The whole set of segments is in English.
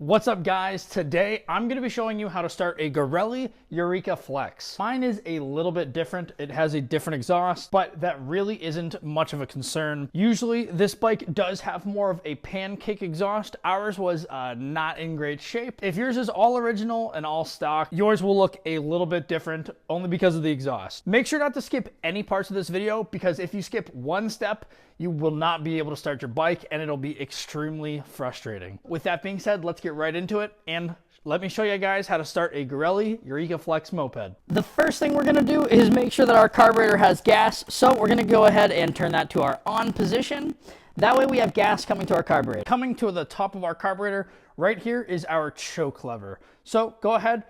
What's up guys? Today I'm going to be showing you how to start a Garelli Eureka Flex. Mine is a little bit different. It has a different exhaust, but that really isn't much of a concern. Usually this bike does have more of a pancake exhaust. Ours was not in great shape. If yours is all original and all stock, yours will look a little bit different only because of the exhaust. Make sure not to skip any parts of this video because if you skip one step, you will not be able to start your bike and it'll be extremely frustrating. With that being said, let's get right into it and let me show you guys how to start a Garelli Eureka Flex moped. The first thing we're gonna do is make sure that our carburetor has gas. So we're gonna go ahead and turn that to our on position. That way we have gas coming to our carburetor. Coming to the top of our carburetor, right here is our choke lever. So go ahead,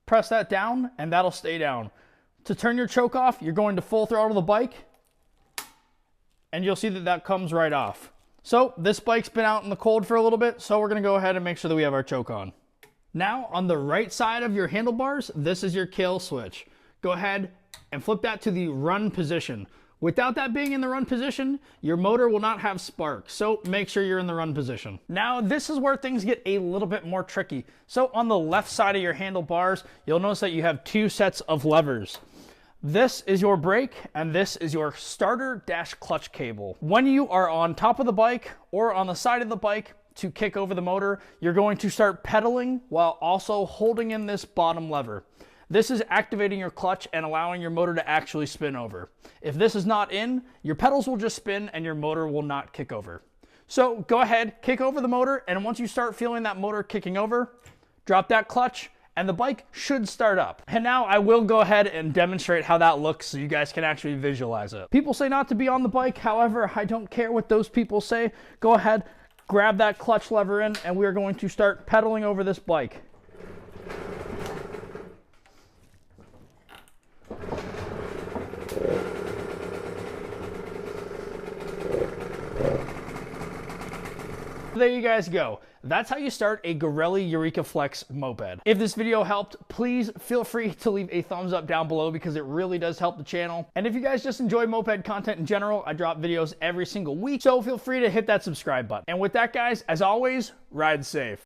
press that down and that'll stay down. To turn your choke off, you're going to full throttle the bike and you'll see that that comes right off. So this bike's been out in the cold for a little bit, so we're gonna go ahead and make sure that we have our choke on. Now on the right side of your handlebars, this is your kill switch. Go ahead and flip that to the run position. Without that being in the run position, your motor will not have spark, so make sure you're in the run position. Now this is where things get a little bit more tricky. So on the left side of your handlebars, you'll notice that you have two sets of levers. This is your brake and this is your starter dash clutch cable. When you are on top of the bike or on the side of the bike to kick over the motor, you're going to start pedaling while also holding in this bottom lever. This is activating your clutch and allowing your motor to actually spin over. If this is not in, your pedals will just spin and your motor will not kick over. So go ahead, kick over the motor, and once you start feeling that motor kicking over, drop that clutch and the bike should start up. And now I will go ahead and demonstrate how that looks so you guys can actually visualize it. People say not to be on the bike. However, I don't care what those people say. Go ahead, grab that clutch lever in, and we are going to start pedaling over this bike. There you guys go. That's how you start a Garelli Eureka Flex moped. If this video helped, please feel free to leave a thumbs up down below because it really does help the channel. And if you guys just enjoy moped content in general, I drop videos every single week, so feel free to hit that subscribe button. And with that guys, as always, ride safe.